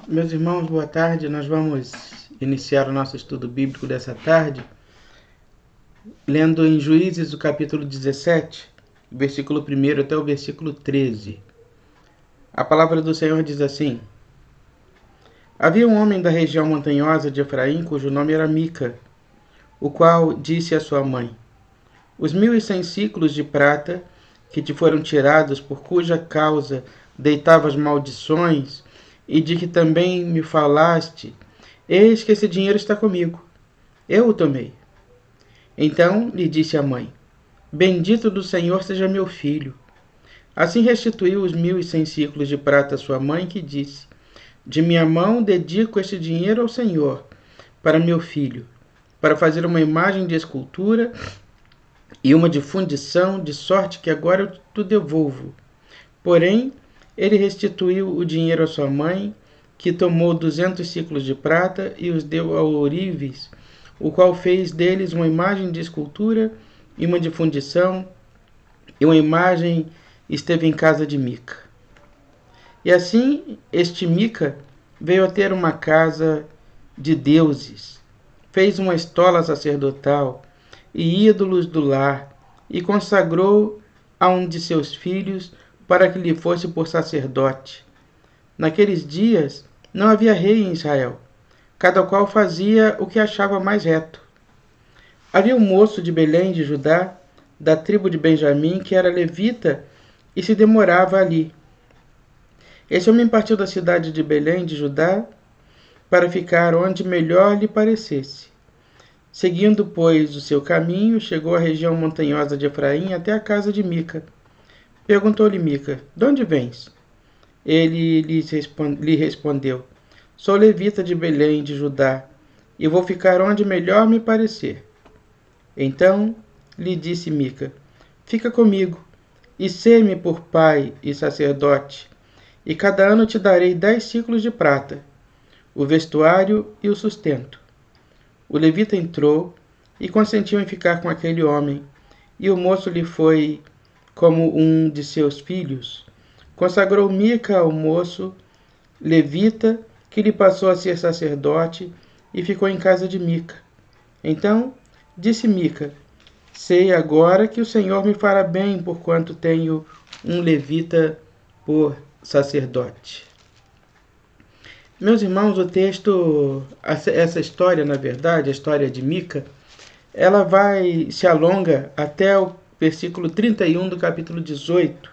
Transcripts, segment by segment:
Meus irmãos, boa tarde. Nós vamos iniciar o nosso estudo bíblico dessa tarde, lendo em Juízes, o capítulo 17, versículo 1 até o versículo 13. A palavra do Senhor diz assim: Havia um homem da região montanhosa de Efraim, cujo nome era Mica, o qual disse à sua mãe: Os 1.100 ciclos de prata que te foram tirados, por cuja causa deitavas maldições, e de que também me falaste, eis que esse dinheiro está comigo. Eu o tomei. Então lhe disse a mãe: Bendito do Senhor seja meu filho. Assim restituiu os 1.100 ciclos de prata à sua mãe, que disse: De minha mão dedico este dinheiro ao Senhor, para meu filho, para fazer uma imagem de escultura e uma de fundição, de sorte que agora eu te devolvo. Porém, ele restituiu o dinheiro à sua mãe, que tomou 200 ciclos de prata e os deu ao ourives, o qual fez deles uma imagem de escultura e uma de fundição, e uma imagem esteve em casa de Mica. E assim este Mica veio a ter uma casa de deuses, fez uma estola sacerdotal e ídolos do lar, e consagrou a um de seus filhos para que lhe fosse por sacerdote. Naqueles dias não havia rei em Israel, cada qual fazia o que achava mais reto. Havia um moço de Belém de Judá, da tribo de Benjamim, que era levita e se demorava ali. Esse homem partiu da cidade de Belém de Judá para ficar onde melhor lhe parecesse. Seguindo, pois, o seu caminho, chegou à região montanhosa de Efraim até a casa de Mica. Perguntou-lhe Mica: De onde vens? Ele lhe respondeu: Sou levita de Belém de Judá, e vou ficar onde melhor me parecer. Então lhe disse Mica: Fica comigo, e sê-me por pai e sacerdote, e cada ano te darei 10 ciclos de prata, o vestuário e o sustento. O levita entrou e consentiu em ficar com aquele homem, e o moço lhe foi como um de seus filhos. Consagrou Mica ao moço levita, que lhe passou a ser sacerdote, e ficou em casa de Mica. Então disse Mica: Sei agora que o Senhor me fará bem, porquanto tenho um levita por sacerdote. Meus irmãos, o texto, essa história, na verdade, a história de Mica, ela se alonga até o versículo 31 do capítulo 18.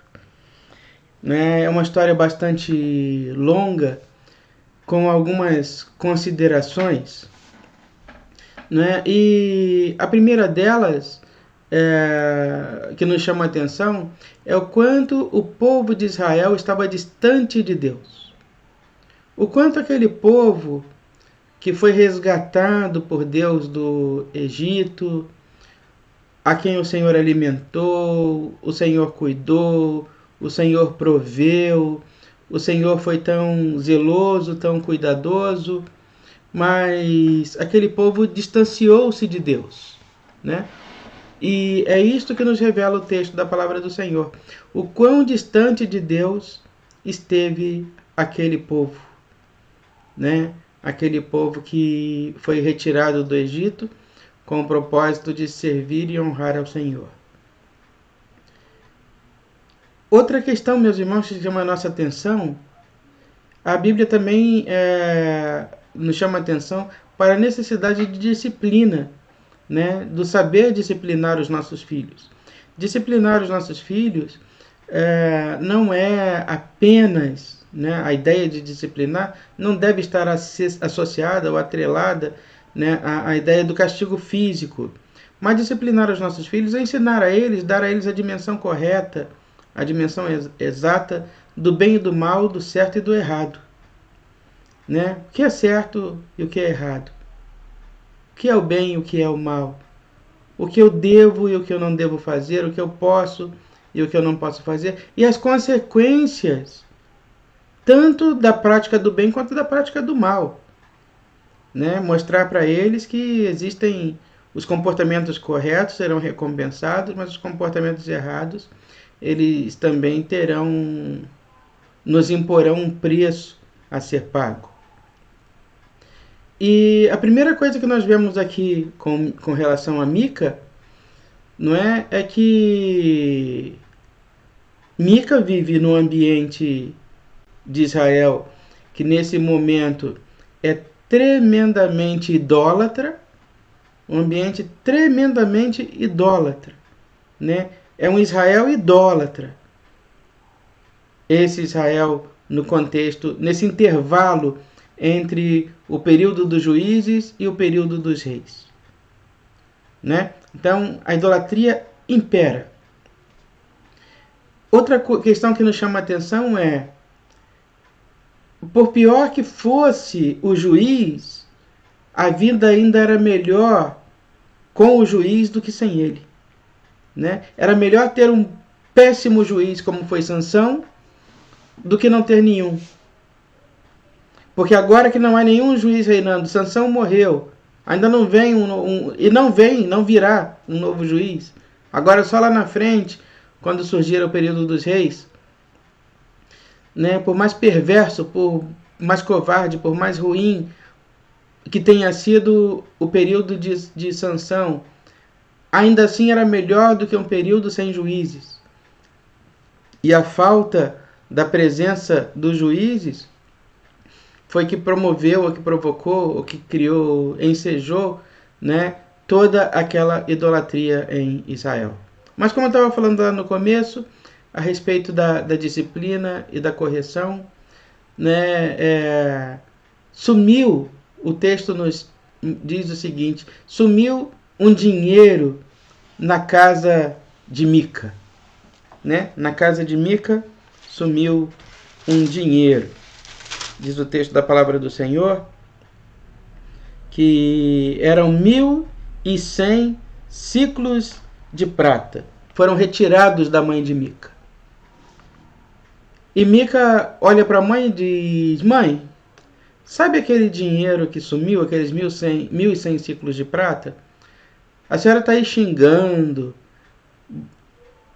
Né? É uma história bastante longa, com algumas considerações. Né? E a primeira delas, que nos chama a atenção, é o quanto o povo de Israel estava distante de Deus. O quanto aquele povo que foi resgatado por Deus do Egito, a quem o Senhor alimentou, o Senhor cuidou, o Senhor proveu, o Senhor foi tão zeloso, tão cuidadoso, mas aquele povo distanciou-se de Deus, né? E é isto que nos revela o texto da palavra do Senhor. O quão distante de Deus esteve aquele povo, né? Aquele povo que foi retirado do Egito com o propósito de servir e honrar ao Senhor. Outra questão, meus irmãos, que chama a nossa atenção, a Bíblia também nos chama a atenção para a necessidade de disciplina, né? Do saber disciplinar os nossos filhos. Disciplinar os nossos filhos não é apenas, né, a ideia de disciplinar não deve estar associada ou atrelada, né, à ideia do castigo físico. Mas disciplinar os nossos filhos é ensinar a eles, dar a eles a dimensão correta, a dimensão exata do bem e do mal, do certo e do errado. Né? O que é certo e o que é errado. O que é o bem e o que é o mal. O que eu devo e o que eu não devo fazer, o que eu posso e o que eu não posso fazer. E as consequências, tanto da prática do bem quanto da prática do mal. Né? Mostrar para eles que existem os comportamentos corretos, serão recompensados, mas os comportamentos errados, eles também nos imporão um preço a ser pago. E a primeira coisa que nós vemos aqui com relação a Mica, não é que Mica vive num ambiente de Israel que nesse momento é tremendamente idólatra, um ambiente tremendamente idólatra, né? É um Israel idólatra. Esse Israel no contexto, nesse intervalo entre o período dos juízes e o período dos reis, né? Então a idolatria impera. Outra questão que nos chama a atenção é, por pior que fosse o juiz, a vida ainda era melhor com o juiz do que sem ele, né? Era melhor ter um péssimo juiz, como foi Sansão, do que não ter nenhum. Porque agora que não há nenhum juiz reinando, Sansão morreu, ainda não vem não virá um novo juiz. Agora só lá na frente, quando surgir o período dos reis, né, por mais perverso, por mais covarde, por mais ruim que tenha sido o período de Sansão, ainda assim era melhor do que um período sem juízes. E a falta da presença dos juízes foi que promoveu, ou que provocou, ou que criou, ensejou, né, toda aquela idolatria em Israel. Mas como eu estava falando lá no começo, a respeito da disciplina e da correção, né, sumiu, o texto nos diz o seguinte, sumiu um dinheiro na casa de Mica, né? Na casa de Mica sumiu um dinheiro. Diz o texto da palavra do Senhor que eram 1.100 ciclos de prata. Foram retirados da mãe de Mica. E Mica olha para a mãe e diz: mãe, sabe aquele dinheiro que sumiu, aqueles 1.100 ciclos de prata? A senhora está aí xingando,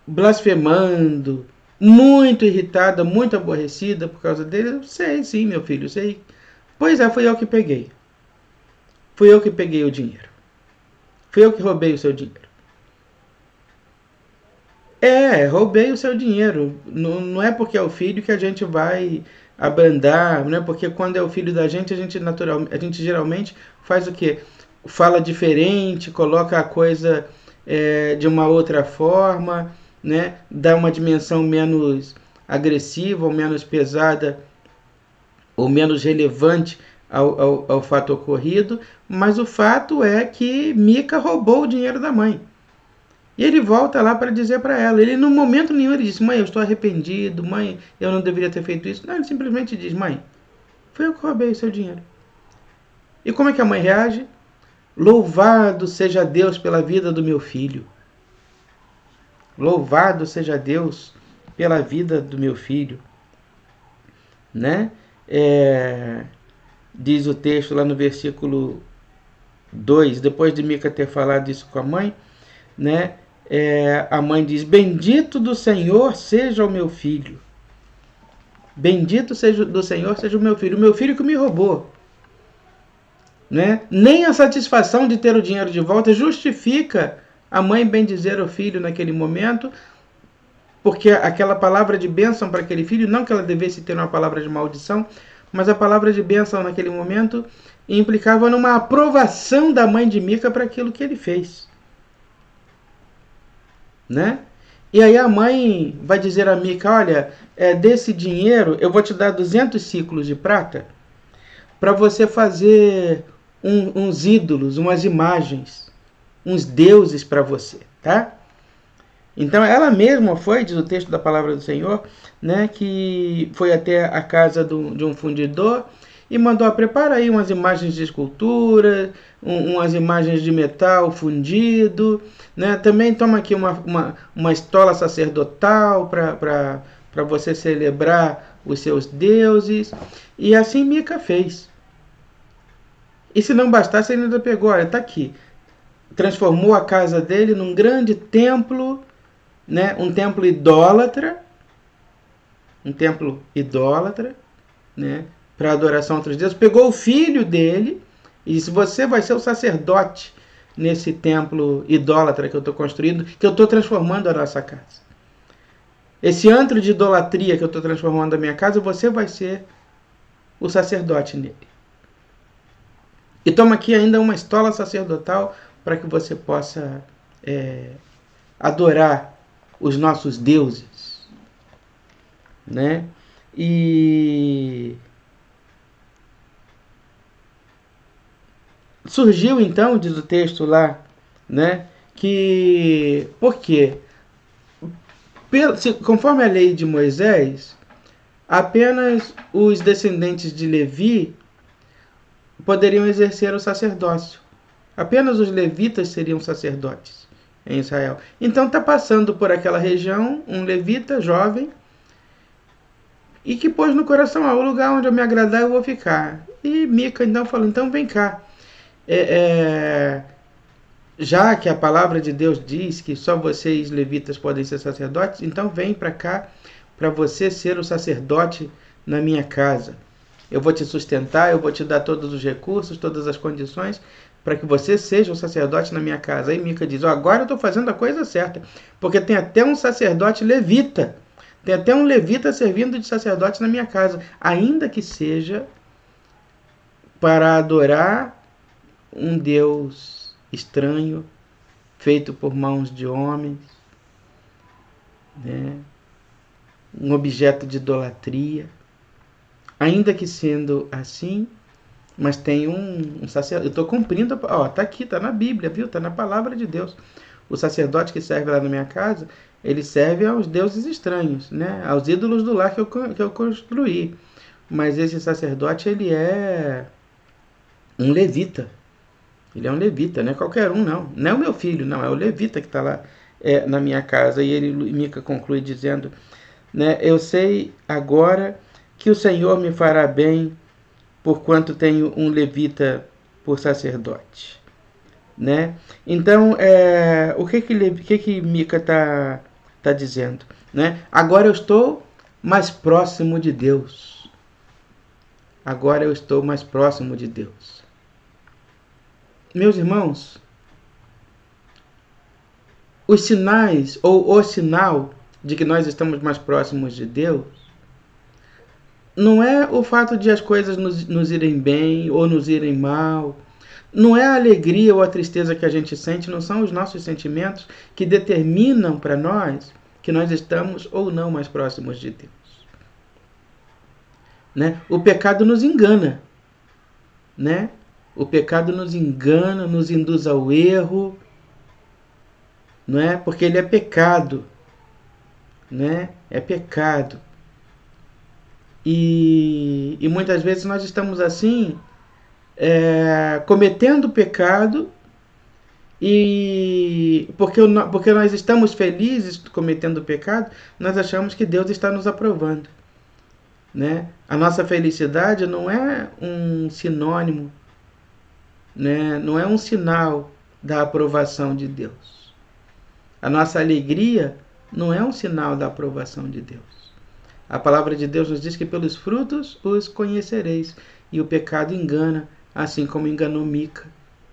blasfemando, muito irritada, muito aborrecida por causa dele. Eu sei, sim, meu filho, sei. Pois é, fui eu que peguei. Fui eu que peguei o dinheiro. Fui eu que roubei o seu dinheiro. Roubei o seu dinheiro. Não é porque é o filho que a gente vai abrandar, não é porque quando é o filho da gente, a gente geralmente faz o quê? Fala diferente, coloca a coisa de uma outra forma, né? Dá uma dimensão menos agressiva, ou menos pesada, ou menos relevante ao fato ocorrido, mas o fato é que Mica roubou o dinheiro da mãe. E ele volta lá para dizer para ela. Ele, no momento nenhum, ele disse: mãe, eu estou arrependido, mãe, eu não deveria ter feito isso. Não, ele simplesmente diz: mãe, foi eu que roubei o seu dinheiro. E como é que a mãe reage? Louvado seja Deus pela vida do meu filho. Louvado seja Deus pela vida do meu filho. Né? Diz o texto lá no versículo 2, depois de Mica ter falado isso com a mãe, né? A mãe diz: bendito do Senhor seja o meu filho. Bendito seja do Senhor seja o meu filho que me roubou. Né? Nem a satisfação de ter o dinheiro de volta justifica a mãe bendizer o filho naquele momento, porque aquela palavra de bênção para aquele filho, não que ela devesse ter uma palavra de maldição, mas a palavra de bênção naquele momento implicava numa aprovação da mãe de Mica para aquilo que ele fez. Né? E aí a mãe vai dizer a Mica: olha, desse dinheiro eu vou te dar 200 ciclos de prata para você fazer uns ídolos, umas imagens, uns deuses para você, tá? Então ela mesma foi, diz o texto da palavra do Senhor, né, que foi até a casa de um fundidor e mandou: prepara aí umas imagens de escultura, umas imagens de metal fundido, né? Também toma aqui uma estola sacerdotal para você celebrar os seus deuses. E assim Mica fez. E se não bastasse, ele ainda pegou: olha, está aqui. Transformou a casa dele num grande templo, né? Um templo idólatra, né? Para adoração a outros deuses. Pegou o filho dele E se você vai ser o sacerdote nesse templo idólatra que eu estou construindo, que eu estou transformando a nossa casa. Esse antro de idolatria que eu estou transformando a minha casa, você vai ser o sacerdote nele. E toma aqui ainda uma estola sacerdotal para que você possa adorar os nossos deuses, né? E surgiu então, diz o texto lá, né? Que por quê? Conforme a lei de Moisés, apenas os descendentes de Levi poderiam exercer o sacerdócio. Apenas os levitas seriam sacerdotes em Israel. Então está passando por aquela região um levita jovem e que pôs no coração, o lugar onde eu me agradar eu vou ficar. E Mica então falou, então vem cá. Já que a palavra de Deus diz que só vocês levitas podem ser sacerdotes, então vem para cá para você ser o sacerdote na minha casa. Eu vou te sustentar, eu vou te dar todos os recursos, todas as condições para que você seja o sacerdote na minha casa. Aí Mica diz, agora eu estou fazendo a coisa certa, porque tem até um sacerdote levita, tem até um levita servindo de sacerdote na minha casa, ainda que seja para adorar um Deus estranho, feito por mãos de homens, né? Um objeto de idolatria. Ainda que sendo assim, mas tem um sacerdote. Eu estou cumprindo, está aqui, está na Bíblia, viu? Está na palavra de Deus. O sacerdote que serve lá na minha casa, ele serve aos deuses estranhos, né? Aos ídolos do lar que eu construí. Mas esse sacerdote, ele é um levita. Ele é um levita, não é qualquer um, não. Não é o meu filho, não. É o levita que está lá na minha casa. E Mica conclui dizendo, né? Eu sei agora que o Senhor me fará bem, porquanto tenho um levita por sacerdote, né? Então, o que Mica tá dizendo, né? Agora eu estou mais próximo de Deus. Agora eu estou mais próximo de Deus. Meus irmãos, os sinais ou o sinal de que nós estamos mais próximos de Deus não é o fato de as coisas nos irem bem ou nos irem mal. Não é a alegria ou a tristeza que a gente sente, não são os nossos sentimentos que determinam para nós que nós estamos ou não mais próximos de Deus. Né? O pecado nos engana. Né? O pecado nos engana, nos induz ao erro. Não é? Porque ele é pecado. Né? É pecado. E muitas vezes nós estamos assim, cometendo pecado, e porque nós estamos felizes cometendo pecado, nós achamos que Deus está nos aprovando. Né? A nossa felicidade não é um sinônimo, né? Não é um sinal da aprovação de Deus. A nossa alegria não é um sinal da aprovação de Deus. A palavra de Deus nos diz que pelos frutos os conhecereis. E o pecado engana, assim como enganou Mica.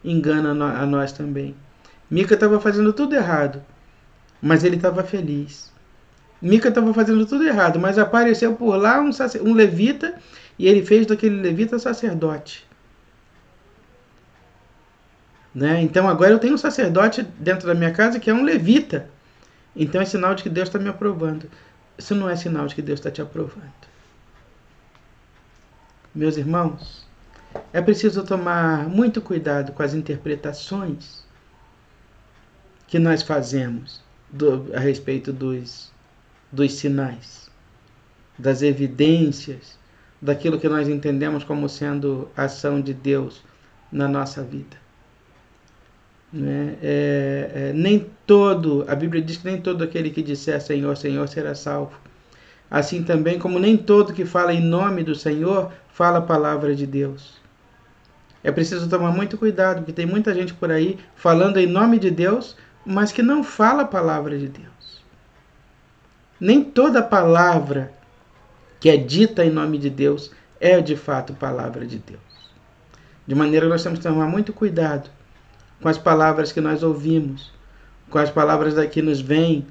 Engana a nós também. Mica estava fazendo tudo errado, mas ele estava feliz. Mica estava fazendo tudo errado, mas apareceu por lá um levita, e ele fez daquele levita sacerdote. Né? Então agora eu tenho um sacerdote dentro da minha casa que é um levita. Então é sinal de que Deus está me aprovando. Isso não é sinal de que Deus está te aprovando. Meus irmãos, é preciso tomar muito cuidado com as interpretações que nós fazemos a respeito dos sinais, das evidências, daquilo que nós entendemos como sendo a ação de Deus na nossa vida. Né? A Bíblia diz que nem todo aquele que disser Senhor, Senhor será salvo. Assim também como nem todo que fala em nome do Senhor fala a palavra de Deus. É preciso tomar muito cuidado, porque tem muita gente por aí falando em nome de Deus, mas que não fala a palavra de Deus. Nem toda palavra que é dita em nome de Deus é de fato palavra de Deus. De maneira que nós temos que tomar muito cuidado com as palavras que nós ouvimos, com as palavras que nos vêm,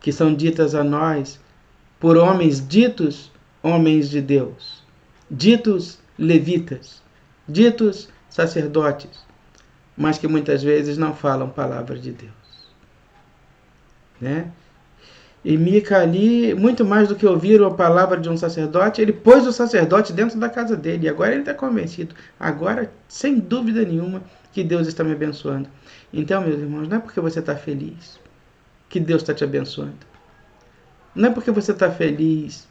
que são ditas a nós por homens ditos homens de Deus, ditos levitas, ditos sacerdotes, mas que muitas vezes não falam palavras de Deus, né? E Mica ali, muito mais do que ouvir a palavra de um sacerdote, ele pôs o sacerdote dentro da casa dele. E agora ele está convencido. Agora, sem dúvida nenhuma, que Deus está me abençoando. Então, meus irmãos, não é porque você está feliz que Deus está te abençoando. Não é porque você está feliz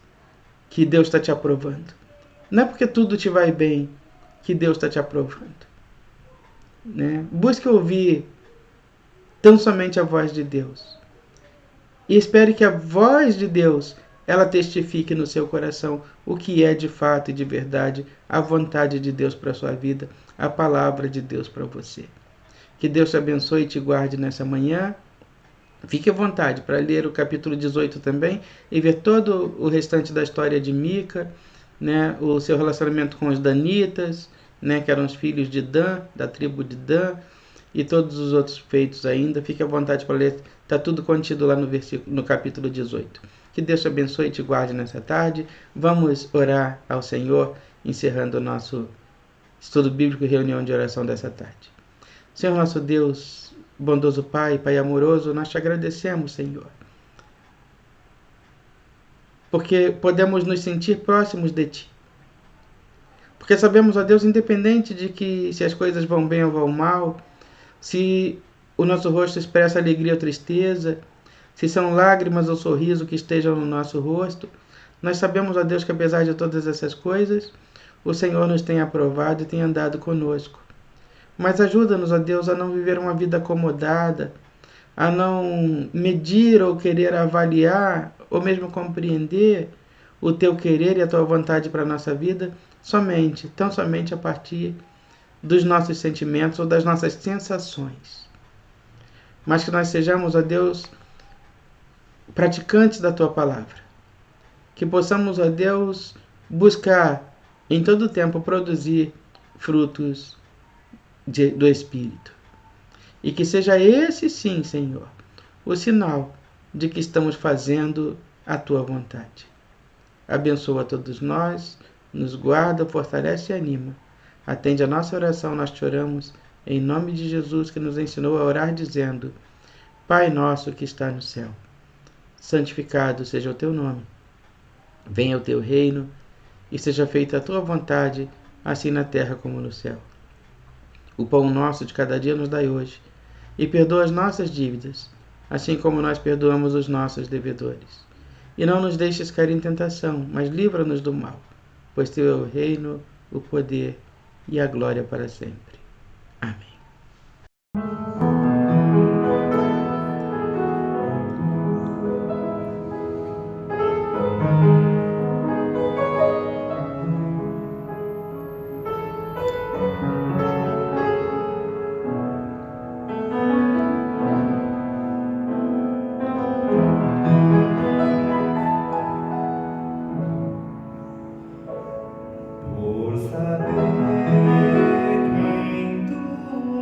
que Deus está te aprovando. Não é porque tudo te vai bem que Deus está te aprovando, né? Busque ouvir tão somente a voz de Deus. E espere que a voz de Deus, ela testifique no seu coração o que é de fato e de verdade a vontade de Deus para a sua vida, a palavra de Deus para você. Que Deus te abençoe e te guarde nessa manhã. Fique à vontade para ler o capítulo 18 também e ver todo o restante da história de Mica, né, o seu relacionamento com os danitas, né, que eram os filhos de Dan, da tribo de Dan, e todos os outros feitos ainda. Fique à vontade para ler, está tudo contido lá no capítulo 18. Que Deus te abençoe e te guarde nessa tarde. Vamos orar ao Senhor, encerrando o nosso estudo bíblico e reunião de oração dessa tarde. Senhor nosso Deus, bondoso Pai, Pai amoroso, nós te agradecemos, Senhor, porque podemos nos sentir próximos de Ti. Porque sabemos, ó Deus, independente de que se as coisas vão bem ou vão mal, se o nosso rosto expressa alegria ou tristeza, se são lágrimas ou sorriso que estejam no nosso rosto, nós sabemos, ó Deus, que apesar de todas essas coisas, o Senhor nos tem aprovado e tem andado conosco. Mas ajuda-nos, ó Deus, a não viver uma vida acomodada, a não medir ou querer avaliar, ou mesmo compreender o Teu querer e a Tua vontade para a nossa vida, tão somente a partir dos nossos sentimentos ou das nossas sensações. Mas que nós sejamos, ó Deus, praticantes da Tua palavra. Que possamos, ó Deus, buscar em todo o tempo produzir frutos do Espírito. E que seja esse sim, Senhor, o sinal de que estamos fazendo a Tua vontade. Abençoa a todos nós, nos guarda, fortalece e anima. Atende a nossa oração, nós te oramos, em nome de Jesus, que nos ensinou a orar dizendo: Pai nosso que está no céu, santificado seja o Teu nome. Venha o Teu reino e seja feita a Tua vontade, assim na terra como no céu. O pão nosso de cada dia nos dai hoje, e perdoa as nossas dívidas, assim como nós perdoamos os nossos devedores. E não nos deixes cair em tentação, mas livra-nos do mal, pois Teu é o reino, o poder e a glória para sempre. Amém. Por saber quem Tu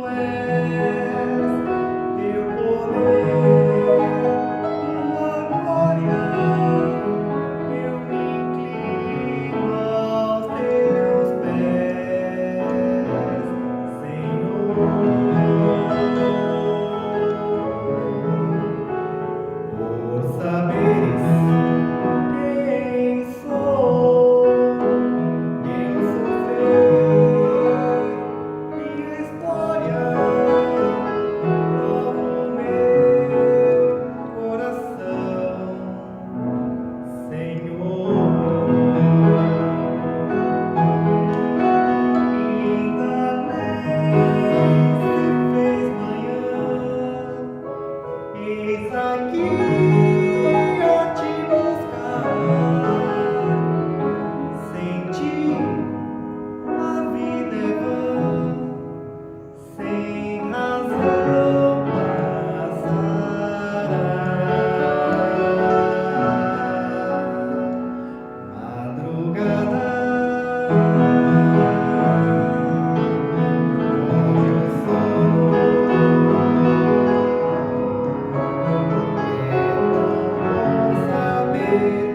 Senhor.